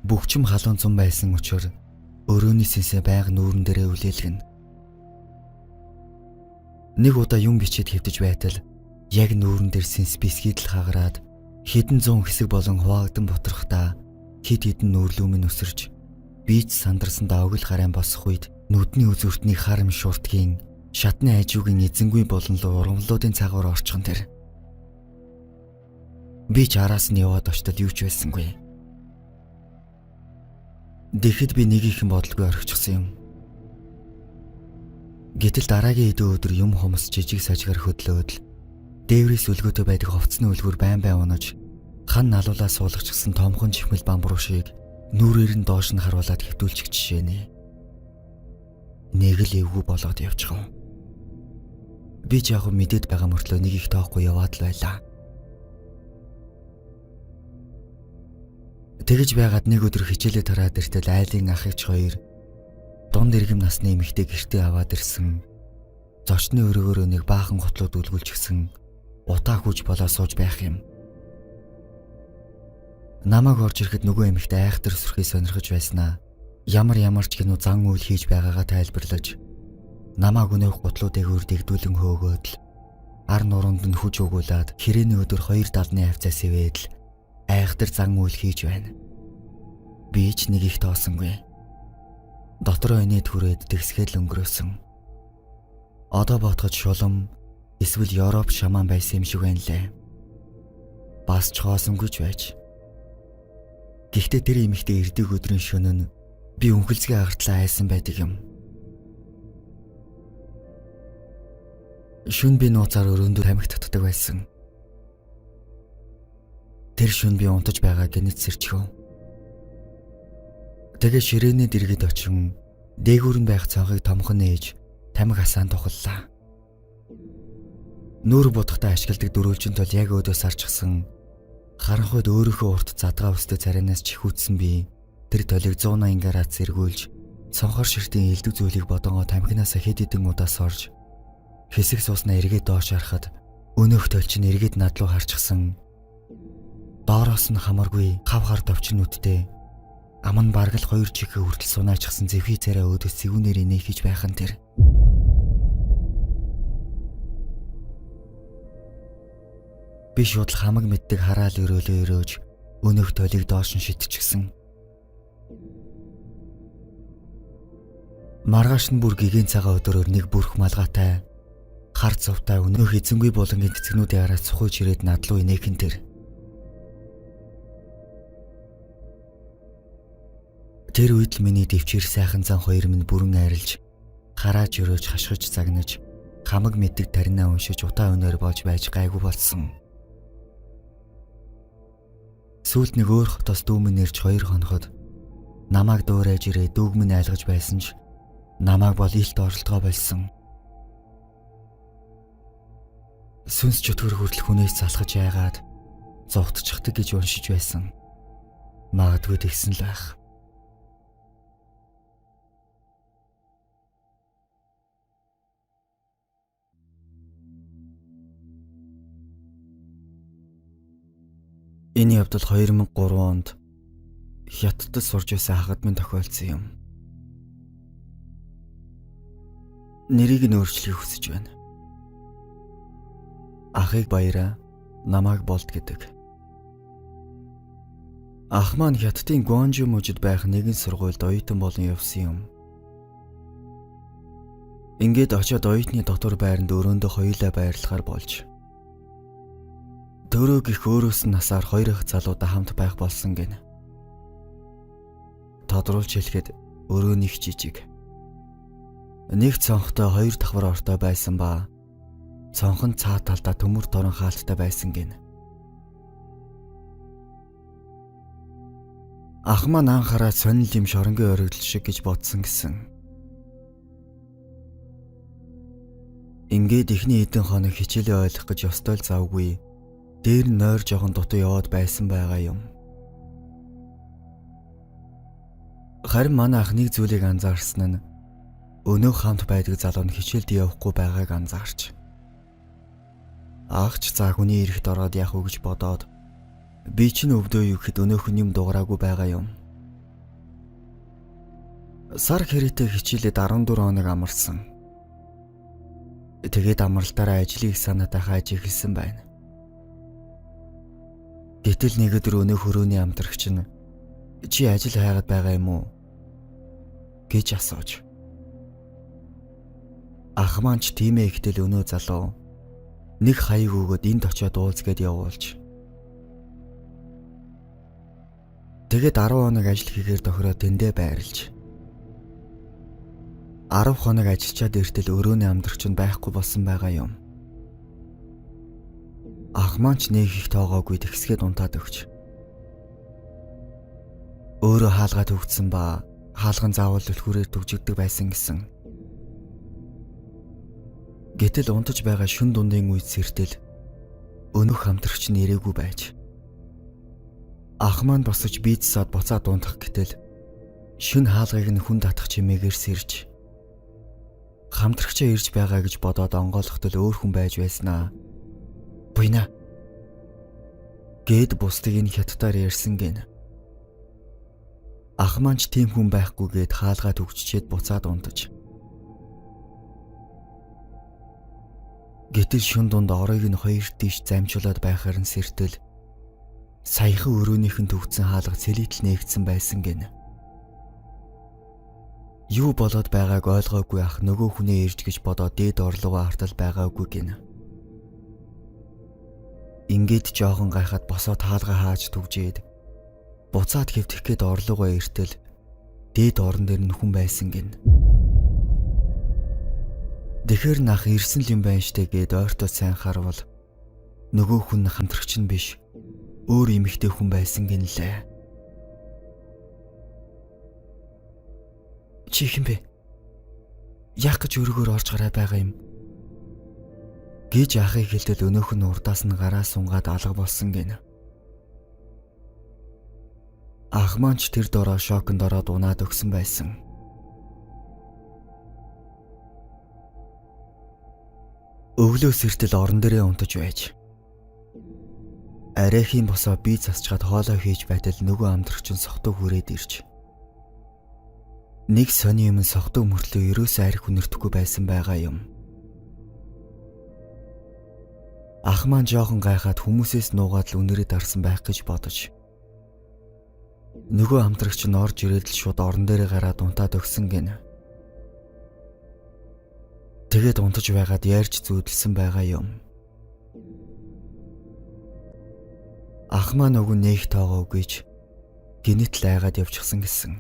Бүгчм халуун цум байсан учраас өрөөний сэнсээ байнга нүүрэн дээрээ үлээлгэнэ. Нэг удаа юм бичээд хэвдэж байтал яг нүүрэн дээр сэнс бисгийдл хагараад хэдэн зуун хэсэг болон хуваагдсан бутрахтаа хид хідэн нүүрлүү минь өсөрч би ч сандарсандаа огл гараан босох үед нүдний үзүүртний харам шуртгийн шатны хажуугийн эзэнгүй болон ургамлуудын цагаар орчхон тэр. Би ч араас нь яваад очтод юу ч байсангүй. Тэгэхэд би нэг их бодлого орхичихсан юм. Гэтэл дараагийн хэдэн өдөр юм хумс жижиг сажгаар хөдлөөд л дээврээс үлгөөтэй байдаг хувцсны үлгүр байн унаж хан налуулаа суулгачихсан томхон чихмэл бамбруу шиг нүрээр нь доош нь харуулад хэвтүүлчих жишээнэ. Нэг л эвгүй болоод явчихав. Би ч яг мэдээд байгаа мөртлөө нэг их тоохгүй яваад л байлаа. Тэгэж байгаад нэг өдөр хичээлээ тараад иртэл айлын ах ээж хоёр дунд иргэм насны эмэгтэй гэртээ аваад ирсэн. Зочны өрөөгөөрөө нэг баахан готлууд үлгүүлчихсэн утаа хүж болоо сууж байх юм. Намайг орж ирэхэд нөгөө эмэгтэй айхтар сүрхий сонирхож байснаа ямар ч гинүү зан үйл хийж байгаагаа тайлбарлаж намайг өнөөх готлуудыг үрдэгдүүлэн хөөгөөд л ар нуруунд нь хүж өгүүлээд хэрээний өдөр 2 далны хавцаас ивээд л айхтар зан үйл хийж байна. Би ч нэг их тоосонгүй. Дотроо инээд хүрээд тэгсгээд л өнгөрөөсөн. Одоо бодоход шулам эсвэл Европ шаман байсан юм шиг байна лээ. Бас ч хоосонгүй ч байж. Гэхдээ тэр эмэгтэй ирдэг өдрийн шөнө нь би өнхөлцгөө агартлаа айсан байдаг юм. Шүн би нууцаар өрөөндөө тамхи татдаг байсан. Тэр шүн би унтаж байгаа гинэт сэрчгөө. Тэгээ ширээний дэргэд очин дээгүүр нь байх цонхыг томхон нээж тамхи асаан тухаллаа. Нүүр будахтаа ашигладаг дөрвөлжин тол яг өөдөөс арчсан харанхуйд өөрийнхөө урт задгаа өстэй царинаас чихүүцсэн би тэр толыг 180 градус эргүүлж цонхоор ширтийн элдв зүйлийг бодонгоо тамхинаас хэд хэдэн удаас орж хэсэг сууснаа эргээд доош харахад өнөөх толч нь эргээд над руу харчихсан. Доороос нь хамаргүй хав хар товчнүүдтэй аман бараг л 2 чихээ хүртэл сунаачсан зэвхий царай өөдөөс зэвүүнээр инехиж байхан тэр. Би шууд хамаг мэддэг хараал өрөөлөө өрөөж өнөөх толыг доош нь шидчихсэн. Маргааш нь бүр гигэн цагаан өдрөөр нэг бүрх малгайтай хар цувтай өнөөх эзэнгүй болонгийн цэцгнүүдийн араас цухууж ирээд над руу инехэн тэр. Тэр үед л миний дэвчээр сайхан зан хоёр минь бүрэн айрлж харааж өрөөж хашгиж загнаж хамаг мэддэг таринаа уншиж утаа өнөөр болж байж гайгүй болсон. Сүүлд нэг өөр хотоос дүүмэн нэрж 2 хоноход намайг дуурайж ирээ дүүгмэн айлгаж байсан ч намайг бол илт оролдгоо болсон. Сүнс чөтгөр хүртэл хүнээс залхаж яагаад зовтчихдаг гэж уншиж байсан. Магадгүй тэгсэн л байх. Энэ явдал 2003 онд Хятадд сурж байсан хахад минь тохиолдсон юм. Нэрийг нь өөрчлөхийг хүсэж байна. Ахыг баяраа, намайг болд гэдэг. Ах маань Хятадын Гуанжу мужид байх нэгэн сургуульд оюутан болон явсан юм. Ингээд очиод оюутны дотор байранд өрөөндөө хоёулаа байрлахаар болж. Төрөө гих өөрөөс нь насаар хоёр ах залуудаа хамт байх болсон гэнэ. Тодруулж хэлэхэд өрөө нэг жижиг. Нэг цонхтой хоёр давхар ортой байсан ба цонхон цаа талдаа төмөр торон хаалттай байсан гэнэ. Ах маань анхаараа сонир юм шоронгийн оргил шиг гэж бодсон гэсэн. Ингээд ихний хэдэн хоног хичээлээ ойлгох гэж ёстой л завгүй. Дээр нь нойр жоохон дутуу яваад байсан байгаа юм. Харин манай ах нэг зүйлийг анзаарсан нь өнөө хамт байдаг залуу нь хичээлд явахгүй байгааг анзаарч. Агч за хүний эрэхт ороод яах вэ гэж бодоод би чинь өвдөө юу гэхэд өнөөх нь юм дуураагүй байгаа юм. Сар хэрэтэ хичээлээд 14 хоног амарсан. Тэгээд амралтаараа ажлыг санаатаа хааж эхэлсэн байна. Гэтэл нэг өдөр өнөө хөрөөний амтрагч нь чи ажил хайгаад байгаа юм уу гэж асууж. Ах маань ч тийм ээ гэтэл өнөө залуу нэг хаяг өгөөд энд очиод уулзгээд явуулж. Тэгээд 10 хоног ажил хийхээр тохироо тэндээ байрлаж. 10 хоног ажиллачаад иртэл өрөөний амтрагч нь байхгүй болсон байгаа юм. Ах маань ч нэг их тоогоогүй тэгсгээд унтаад өгч. Өөрөө хаалгаад өгцсөн ба хаалган заавал үлхүүрээр төгжигдэг байсан гэсэн. Гэтэл унтаж байгаа шүн дундын үед сэртэл өнөх хамтрагч нь ирээгүй байж. Ах маань босож бийцсаад буцаад унтах гэтэл шүн хаалгыг нь хүн татах чимээгээр сэрж. Хамтрагчаа ирж байгаа гэж бодоод онгойлгохтол өөр хүн байж байснаа. Буйна гэд бусдыг нь хятадаар ярьсан гэнэ. Ах маань ч тийм хүн байхгүйгээд хаалгаа төгччээд буцаад унтаж. Гэтэл шүн дунд оройг нь хоёр тийш замжуулаад байхаар нь сэртэл саяхан өрөөнийх нь төгцсөн хаалга цэлийтэл нээгдсэн байсан гэнэ. Юу болоод байгааг ойлгоогүй ах нөгөө хүнээ ирж гэж бодоод дээд орлогоо хартал байгаагүй гэнэ. Ингээд жоохон гайхаад босоод хаалга хааж түгжээд буцаад хэвтэх гээд орлогоо иртэл дээд орон дээр нь хүн байсан гин. Тэгэхэр нах ирсэн л юм байна штэ гээд ойртоо сайн харвал нөгөө хүн хамтрагч нь биш өөр эмэгтэй хүн байсан гин лээ. Чи хэм бэ? Яах гэж өргөөр орж гараа байгаа юм? Гэж ахыг хэлтэл өнөөх нь урдаас нь гараа сунгаад алга болсон гэнэ. Ах маань ч тэр дороо шоконд ороод унаад өгсөн байсан. Өглөө сэртэл орон дээрээ унтаж байж. Арайхийн босоо бие засчгаад хоолой хийж байтал нөгөө амтрагч нь сохтог хүрээд ирж. Нэг сони юм сохтог мөртлөө ерөөсөө арх үнэртэхгүй байсан байгаа юм. Ах маань жоохон гайхаад хүмүүсээс нуугаад л үнэрээ дарсан байх гэж бодож. Нөгөө амтрагч нь орж ирээд л шууд орон дээрээ гараад унтаад өгсөн гэнэ. Тэгээд унтаж байгаад ярьж зүүдэлсэн байгаа юм. Ах маань нөгөө нээх тоогоогүйч гинэт л айгаад явчихсан гэсэн.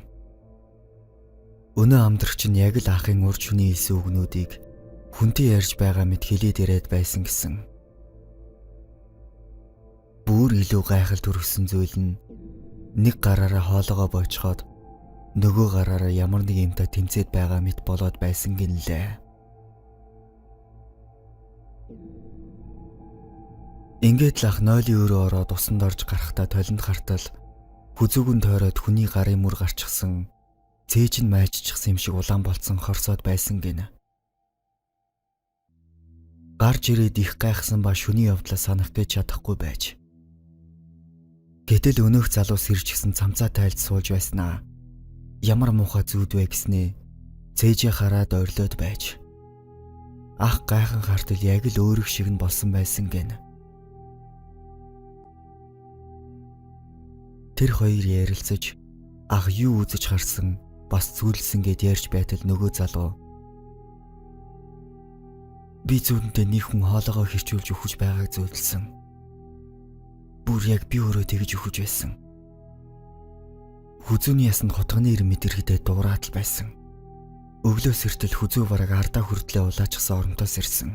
Өнөө амтрагч нь яг л ахын урд шүний хэлсэн үгнүүдийг хүнтэй ярьж байгаа мэт хэлээд ирээд байсан гэсэн. Бүр илүү гайхал төрөсөн зүйл нь нэг гараараа хоолоогоо боочхоод нөгөө гараараа ямар нэг юмтай тэмцээд байгаа мэт болоод байсан гинлээ. Ингээд л ах нойлын өрөө ороод усанд орж гарахтаа толинд хартал хүзүүгэн тойроод хүний гарын мөр гарчихсан цээж нь майжчихсан юм шиг улаан болцсон хорсоод байсан гинэ. Гарч ирээд их гайхсан ба шүний явдлаа санах гэж чадахгүй байж. Гэтэл өнөөх залуу сэрчгсэн цамцаа тайлж суулж байснаа. Ямар муухай зүуд вэ гэснээ цээжээ хараад ойрлоод байж. Ах гайхан хартал яг л өөрөг шиг нь болсон байсан гэнэ. Тэр хоёр ярилцаж ах юу үзэж харсан бас зүйлсэн гэд ярьж байтал нөгөө залуу би зүудэнтэй нэг хүн хоолоогоо хэрчүүлж өгч байгааг зөвлөсөн. Бүр яг би өөрөө тэгж өгч байсан. Хүзүүний ясанд хотгоны ир мэдэрхэдээ дуурайт л байсан. Өглөө сэртэл хүзүү бараг ардаа хүртлээ улаачсан оромтоос ирсэн.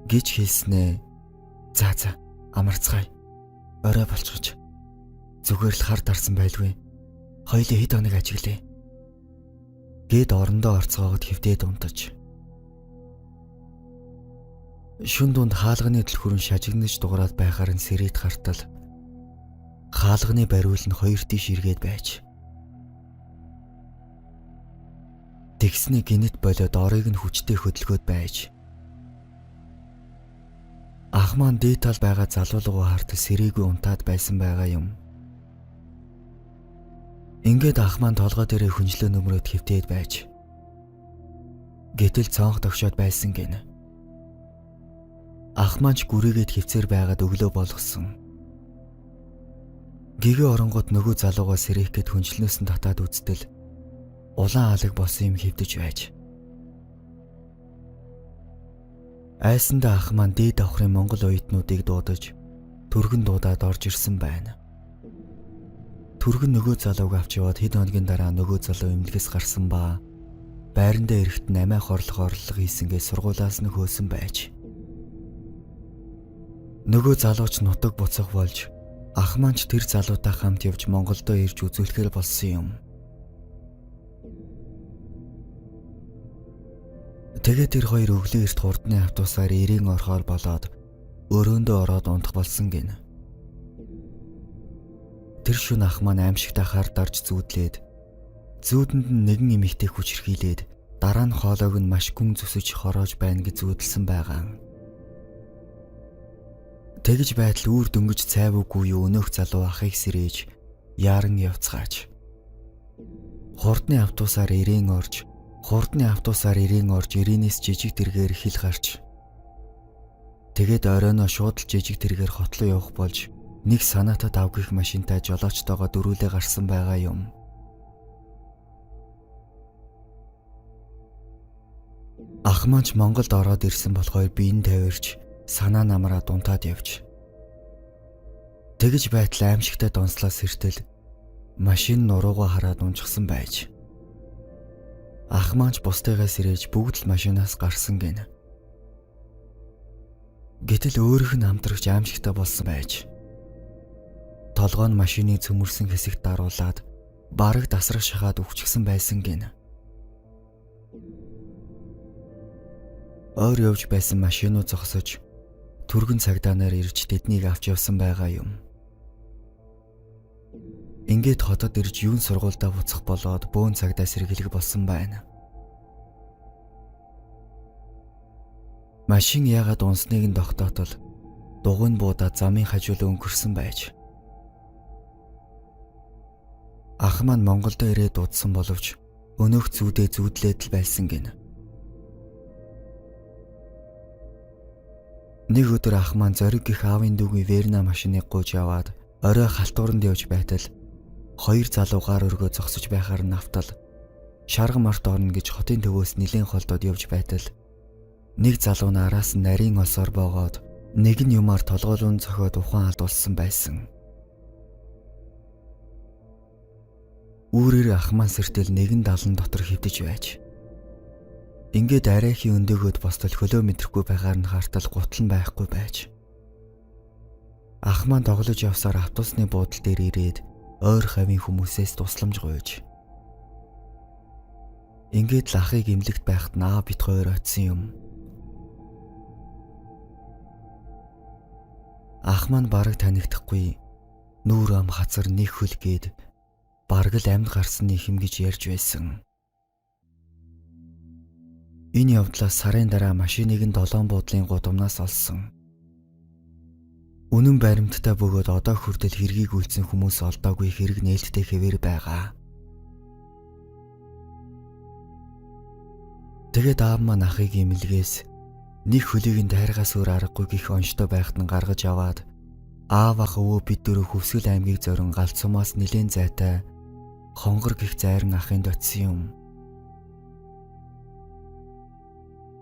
Гэж хэлснээ. За амарцгаая. Орой болчихж. Зүгээр л хар дарсан байлгүй. Хоёулаа хэд хоног ажиглая. Гэд орондоо орцгоогод хөвдөөд унтаж. Шүн дунд хаалганы түлхүүрэн шажигнаж дуграад байхаар нь сэрийт хартал. Хаалганы бариул нь хоёр тийш эргээд байж. Тэгсний гинэт болоод орыг нь хүчтэй хөдөлгөөд байж. Ах маань дээд тал байгаа залуулгуу хартал сэрийгүй унтаад байсан байгаа юм. Ингээд ах маань толгой дээрээ хүнжлөө нөмрөөд хөвтөөд байж. Гэтэл цонх тогшоод байсан гэнэ. Ах маань ч гүрээгээд хөвцөр байгаад өглөө болгосон. Гэгээ оронгууд нөгөө залуугаа сэрэх гэд хүнжлнөөс нь татаад үзтэл улаан алаг болсон юм хөвдөж байж. Айсандаа ах маань дээд давхрын монгол оюутнуудыг дуудаж түргэн дуудаад орж ирсэн байна. Түргэн нөгөө залууг авч яваад хэд хоногийн дараа нөгөө залуу эмнэлгээс гарсан ба байрандаа эрэхт намайх орлого хийсэнгээ сургуулаас нь хөөсөн байж. Нөгөө залууч нутаг буцах болж ах маань ч тэр залуутай хамт явж Монголдо ирж үзүүлэхээр болсон юм. Тэгээд тэр хоёр өглөө эрт хурдны автобусаар ирэн орохоор болоод өрөөндөө ороод унтах болсон гин. Тэр шөнө ах маань аимшигтай хар дарж зүүдлээд зүүдэнд нь нэгэн эмэгтэй хүчрхийлээд дараа нь хоолойг нь маш гүн зүсэж хороож байна гэж зүүдэлсэн байгаа. Тэгж байтал үүр дөнгөж цайвуугүй өнөөх залуу ахыг сэрээж яран явцгаач. Хурдны автобусаар ирэн орж ирээнээс жижиг тэргээр хил гарч. Тэгээд оройноо шууд л жижиг тэргээр хотлоо явах болж нэг санаатад авгих машинтай жолоочтойгоо дөрүүлээ гарсан байгаа юм. Ах маань ч Монголд ороод ирсэн болохоор биеийн тавирч санаа намраа дунтаад явж. Тэгж байтал аимшигтай донслоо сэртэл машин нуруугаа хараад унчихсан байж. Ах маань ч бусдыгаа сэрээж бүгд л машинаас гарсан гэнэ. Гэтэл өөрийнх нь амтрагч аимшигтай болсон байж. Толгой нь машины цөмөрсөн хэсэгт даруулаад бараг дасрах шахаад өвчихсэн байсан гэнэ. Өөр явж байсан машинуу зогсож түргэн цагдаа нар ирж тэднийг авч явсан байгаа юм. Ингээд хотод ирж юун сургуультай буцах болоод бөөн цагдаа сэргийлэх болсон байна. Машин яагаад унсныг нь тогтоотол дугуйн буудаад замын хажуулаа өнгөрсөн байж. Ах маань Монголдо ирээд дуудсан боловч өнөөх зүүдээ зүүдлээд л байсан гэнэ. Нэг өдөр ах маань зориг гих аавын дүүгийн Верна машиныг гуйж яваад орой халтууранд явж байтал хоёр залуу гар өргөө зогсож байхаар навтал шарга март орно гэж хотын төвөөс нилээн холдоод явж байтал нэг залуу нь араас нь нарийн осоор боогоод нэг нь юмар толгойлон цохиод ухаан алдуулсан байсан. Үүрээр ах маань сэртэл нэгэн далан дотор хөвдөж байж. Ингээд арайхийн өндөөгөөд бостол хөлөө мэдрэхгүй байгаар нь хартал гутал нь байхгүй байж. Ах маань тоглож явсаар автобусны буудлын дээр ирээд ойр хавийн хүмүүсээс тусламж гуйж. Ингээд л ахыг эмнэлэгт байхад наа бит хоёр очсон юм. Ах маань бараг танигдахгүй нүүр ам хацар нэг хөл гээд бараг л амьд гарсан нэхэм гэж ярьж байсан. Энэ явдлаас сарын дараа машиныг нь долоон буудлын гудамнаас олсон. Үнэн баримттай бөгөөд одоо хүртэл хэргийг үйлцсэн хүмүүс олдоогүй хэрэг нээлттэй хэвээр байгаа. Тэгээд аав маань ахыг имлгээс нэг хөлийг нь тайргаас өөр аргагүй гих онцтой байхад нь гаргаж аваад аав ах өвөө бид дөрөв Хөвсгөл аймгийг зорин галт сумаас нэлээд зайтай хонгор гих зайран ахынд очисон юм.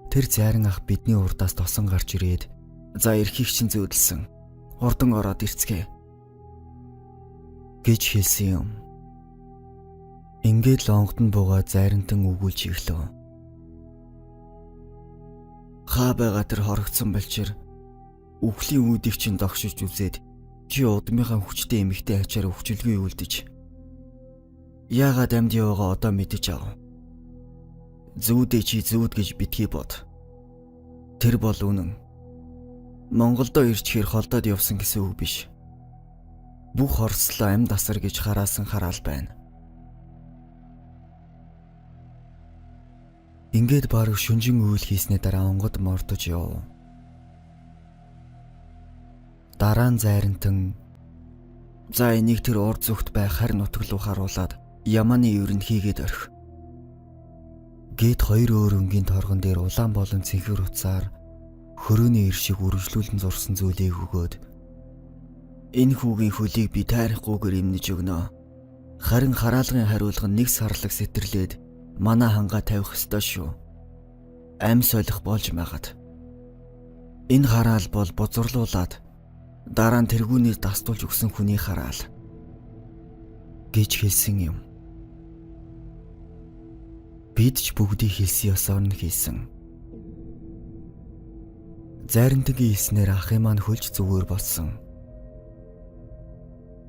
Тэр зайран ах бидний урдаас тосон гарч ирээд "За эрхийг чинь зөөдлсөн. Хурдан ороод ирцгээ" гэж хэлсэн юм. Ингээд л онгод нь буугаад зайрантан өгүүлж иглөө. "Хаа байгаа тэр хорогдсон балчир үхлийн үүдийг чинь догшиж үзээд чи удмынхаа хүчтэй эмэгтэй ачаар өвчлгүй үлдэж. Яагаад амьд яваагаа одоо мэдэж ав. Зүүдээ чи зүүд гэж битгий бод. Тэр бол үнэн. Монголдо ирчихээр холдоод явсан гэсэн үг биш. Бүх хорслоо амьд асар гэж хараасан хараал байна." Ингээд баруун шүнжин үйл хийснээ дараа онгод мордож яв. Дараа нь зайрантан "За энийг тэр урд зүгт байх харь нутаг руу харуулад Яманы ерөнхийгээд орхи" гээд хоёр өөр өнгийн торгон дээр улаан болон цэнхэр утсаар хөрөөний иршиг үргэлжлүүлэн зурсан зүйлийг өгөөд "Энэ хүүгийн хөлийг би тайрахгүйгээр эмнэж өгнө. Харин хараалгын хариулга нэг сарлаг сэтэрлээд манай хангаа тавих ёстой шүү. Ам солих болж магаад. Энэ хараал бол бузруулуулад дараа нь тэргүүнээс дастуулж өгсөн хүний хараал" гэж хэлсэн юм. Бид ч бүгдийг хэлсэн ёсоор нь хийсэн. Зайрантгийн хэлснээр ахын маань хөлж зүгээр болсон.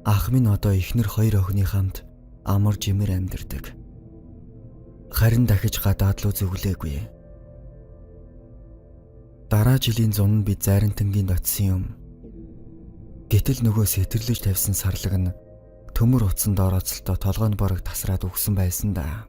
Ах минь одоо эхнэр хоёр охины хамт амар жимэр амьдардаг. Харин дахиж гадаад руу зүглээгүй. Дараа жилийн зун нь бид зайрантангинд очисон юм. Гэтэл нөгөө сэтэрлэж тавьсан сарлаг нь төмөр утсан дорооцолтой толгойн борог тасраад өгсөн байсан да.